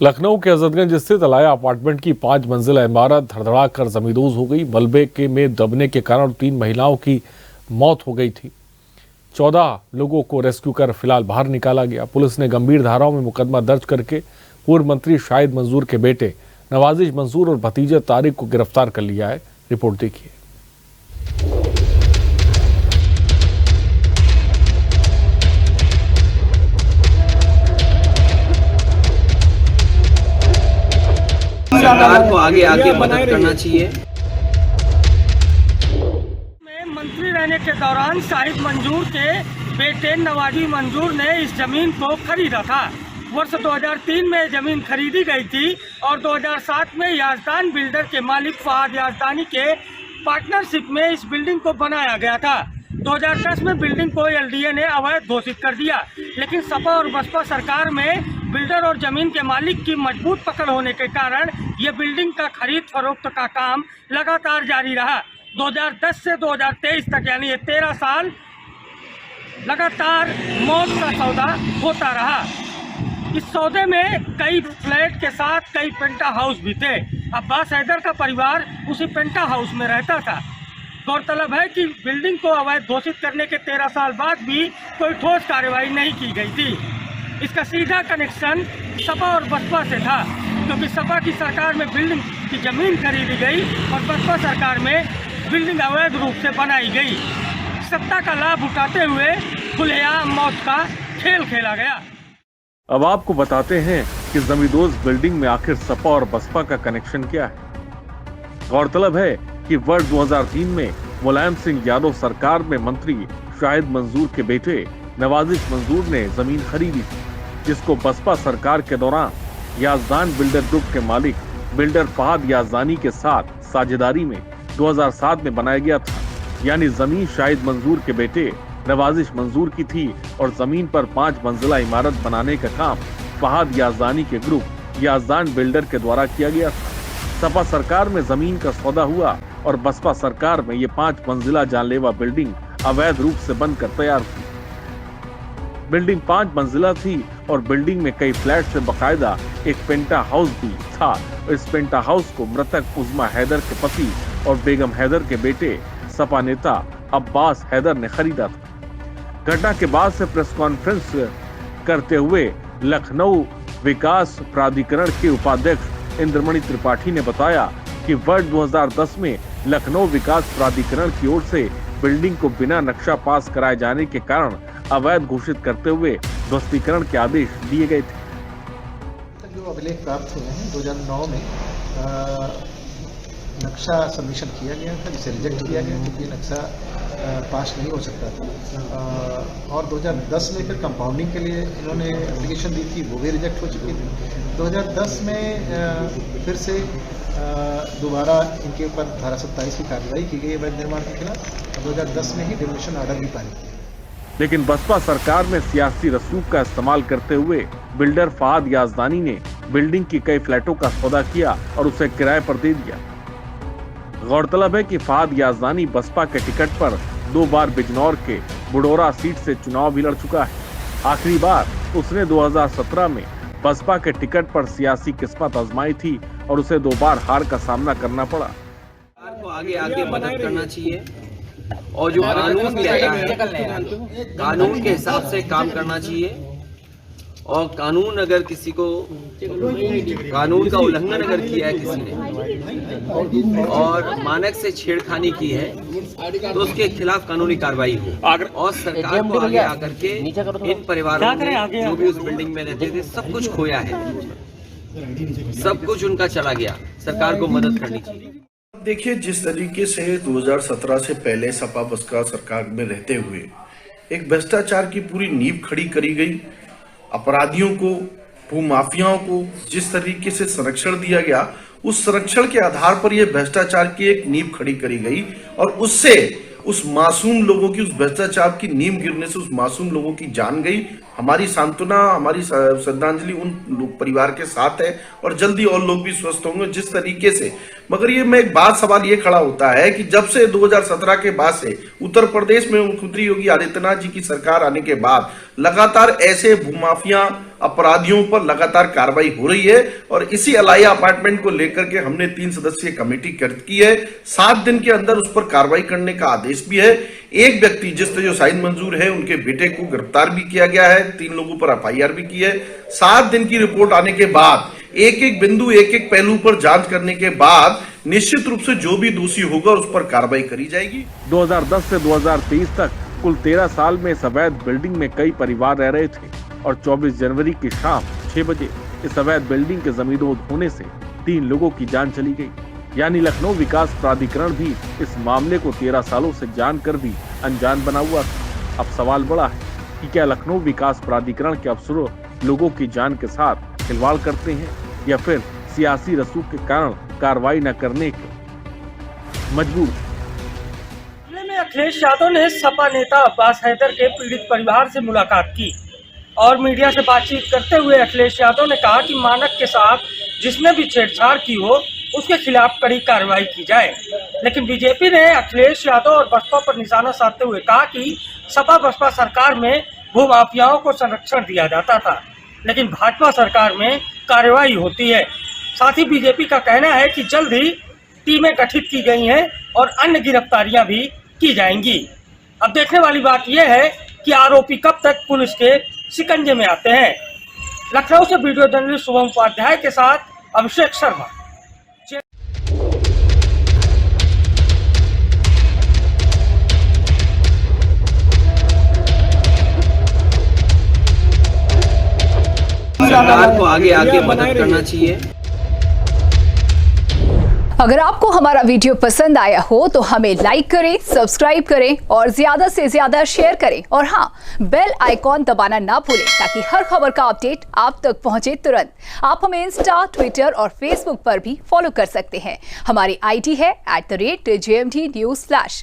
लखनऊ के अजदगंज स्थित अलाया अपार्टमेंट की 5 मंजिला इमारत धड़धड़ा कर जमींदोज हो गई। मलबे के में दबने के कारण 3 महिलाओं की मौत हो गई थी। 14 लोगों को रेस्क्यू कर फिलहाल बाहर निकाला गया। पुलिस ने गंभीर धाराओं में मुकदमा दर्ज करके पूर्व मंत्री शाहिद मंजूर के बेटे नवाजिश मंजूर और भतीजे तारिक को गिरफ्तार कर लिया है। रिपोर्ट देखिए। सरकार को आगे आके मदद करना चाहिए। मंत्री रहने के दौरान शाहिद मंजूर के बेटे नवाजी मंजूर ने इस जमीन को खरीदा था। वर्ष 2003 में जमीन खरीदी गई थी और 2007 में याजदान बिल्डर के मालिक फहाद याजदानी के पार्टनरशिप में इस बिल्डिंग को बनाया गया था। 2010 में बिल्डिंग को एलडीए ने अवैध घोषित कर दिया, लेकिन सपा और बसपा सरकार में बिल्डर और जमीन के मालिक की मजबूत पकड़ होने के कारण ये बिल्डिंग का खरीद फरोख्त का काम लगातार जारी रहा। 2010 से 2023 तक यानी ये 13 साल लगातार मौत का सौदा होता रहा। इस सौदे में कई फ्लैट के साथ कई पेंटा हाउस भी थे। अब्बास हैदर का परिवार उसी पेंटा हाउस में रहता था। गौरतलब है कि बिल्डिंग को अवैध घोषित करने के 13 साल बाद भी कोई ठोस कार्रवाई नहीं की गई थी। इसका सीधा कनेक्शन सपा और बसपा से था, क्योंकि सपा की सरकार में बिल्डिंग की जमीन खरीदी गई और बसपा सरकार में बिल्डिंग अवैध रूप से बनाई गई। सत्ता का लाभ उठाते हुए खुलेआम मौत का खेल खेला गया। अब आपको बताते हैं कि जमींदोज बिल्डिंग में आखिर सपा और बसपा का कनेक्शन क्या है। गौरतलब है कि वर्ष 2003 में मुलायम सिंह यादव सरकार में मंत्री शाहिद मंजूर के बेटे नवाजिश मंजूर ने जमीन खरीदी थी, जिसको बसपा सरकार के दौरान याजदान बिल्डर ग्रुप के मालिक बिल्डर फहाद याजदानी के साथ साझेदारी में 2007 में बनाया गया था। यानी जमीन शाहिद मंजूर के बेटे नवाजिश मंजूर की थी और जमीन पर 5 मंजिला इमारत बनाने का काम फहाद याजदानी के ग्रुप याजदान बिल्डर के द्वारा किया गया था। सपा सरकार में जमीन का सौदा हुआ और बसपा सरकार में ये 5 मंजिला जानलेवा बिल्डिंग अवैध रूप से बनकर तैयार थी। बिल्डिंग 5 मंजिला थी और बिल्डिंग में कई फ्लैट से बकायदा एक पेंटा हाउस भी था। इस पेंटा हाउस को मृतक उज़्मा हैदर के पति और बेगम हैदर के बेटे सपा नेता अब्बास हैदर ने खरीदा था। घटना के बाद से प्रेस कॉन्फ्रेंस करते हुए लखनऊ विकास प्राधिकरण के उपाध्यक्ष इंद्रमणि त्रिपाठी ने बताया कि वर्ष 2010 में लखनऊ विकास प्राधिकरण की ओर से बिल्डिंग को बिना नक्शा पास कराए जाने के कारण अवैध घोषित करते हुए ध्वस्तीकरण के आदेश दिए गए थे। जो अभिलेख प्राप्त हुए हैं 2009 में नक्शा सबमिशन किया गया था, जिसे रिजेक्ट किया गया क्योंकि नक्शा पास नहीं हो सकता था। और 2010 में फिर कंपाउंडिंग के लिए इन्होंने एप्लीकेशन दी थी, वो भी रिजेक्ट हो चुकी थी। 2010 में फिर से दोबारा इनके ऊपर धारा 27 की कार्रवाई की गई अवैध निर्माण के खिलाफ। 2010 में ही डिमोलिशन ऑर्डर भी पारित किया। लेकिन बसपा सरकार में सियासी रसूख का इस्तेमाल करते हुए बिल्डर फहाद याजदानी ने बिल्डिंग की कई फ्लैटों का सौदा किया और उसे किराए पर दे दिया। गौरतलब है कि फहाद याजदानी बसपा के टिकट पर 2 बार बिजनौर के बुडोरा सीट से चुनाव भी लड़ चुका है। आखिरी बार उसने 2017 में बसपा के टिकट पर सियासी किस्मत आजमाई थी और उसे 2 बार हार का सामना करना पड़ा। सरकार को आगे आके मदद करना चाहिए और जो कानून लिया है कानून के हिसाब से काम करना चाहिए। और कानून अगर किसी को कानून का उल्लंघन अगर किया है किसी ने और मानक से छेड़खानी की है तो उसके खिलाफ कानूनी कार्रवाई हो। और सरकार को आगे आकर के इन परिवारों ने जो भी उस बिल्डिंग में रहते थे सब कुछ खोया है, सब कुछ उनका चला गया, सरकार को मदद करनी चाहिए। देखिए, जिस तरीके से 2017 से पहले सपा बसपा सरकार में रहते हुए एक भ्रष्टाचार की पूरी नींव खड़ी करी गई, अपराधियों को, भूमाफियाओं को जिस तरीके से संरक्षण दिया गया, उस संरक्षण के आधार पर यह भ्रष्टाचार की एक नींव खड़ी करी गई और उससे उस मासूम लोगों की, उस भ्रष्टाचार की नींव गिरने से उस मासूम लोगों की जान गई। हमारी सांत्वना, हमारी श्रद्धांजलि उन परिवार के साथ है और जल्दी और लोग भी स्वस्थ होंगे जिस तरीके से। मगर ये में एक बात सवाल ये खड़ा होता है कि जब से 2017 के बाद से उत्तर प्रदेश में मुख्यमंत्री योगी आदित्यनाथ जी की सरकार आने के बाद लगातार ऐसे भूमाफिया अपराधियों पर लगातार कार्रवाई हो रही है और इसी अलाया अपार्टमेंट को लेकर के हमने 3 सदस्यीय कमेटी गठित की है। 7 दिन के अंदर उस पर कार्रवाई करने का आदेश भी है। एक व्यक्ति जिससे जो शाहिद मंजूर है उनके बेटे को गिरफ्तार भी किया गया है, 3 लोगों पर FIR भी की है। 7 दिन की रिपोर्ट आने के बाद एक एक बिंदु, एक एक पहलू पर जांच करने के बाद निश्चित रूप से जो भी दोषी होगा उस पर कार्रवाई करी जाएगी। 2010 से 2023 तक कुल 13 साल में इस अवैध बिल्डिंग में कई परिवार रह रहे थे और 24 जनवरी की शाम 6 बजे इस अवैध बिल्डिंग के जमींदोज होने से 3 लोगों की जान चली गई। यानी लखनऊ विकास प्राधिकरण भी इस मामले को 13 सालों से जानकर भी अनजान बना हुआ था। अब सवाल बड़ा है कि क्या लखनऊ विकास प्राधिकरण के अफसरों लोगों की जान के साथ खिलवाड़ करते हैं या फिर सियासी रसूख के कारण कार्रवाई न करने के मजबूर। अखिलेश यादव ने सपा नेता अब्बास हैदर के पीड़ित परिवार से मुलाकात की और मीडिया से बातचीत करते हुए अखिलेश यादव ने कहा कि मानक के साथ जिसने भी छेड़छाड़ की हो उसके खिलाफ कड़ी कार्रवाई की जाए। लेकिन बीजेपी ने अखिलेश यादव और बसपा पर निशाना साधते हुए कहा कि सपा बसपा सरकार में भूमाफियाओं को संरक्षण दिया जाता था लेकिन भाजपा सरकार में कार्रवाई होती है। साथ ही बीजेपी का कहना है कि जल्द ही टीमें गठित की गई हैं और अन्य गिरफ्तारियां भी की जाएंगी। अब देखने वाली बात यह है कि आरोपी कब तक पुलिस के शिकंजे में आते हैं। लखनऊ से वीडियो जर्नलिस्ट शुभम उपाध्याय के साथ अभिषेक शर्मा। सरकार को आगे आके मदद करना चाहिए। अगर आपको हमारा वीडियो पसंद आया हो तो हमें लाइक करें, सब्सक्राइब करें और ज्यादा से ज्यादा शेयर करें और हाँ, बेल आइकॉन दबाना ना भूलें ताकि हर खबर का अपडेट आप तक पहुंचे तुरंत। आप हमें इंस्टा, ट्विटर और फेसबुक पर भी फॉलो कर सकते हैं। हमारी ID है @JMT News Flash।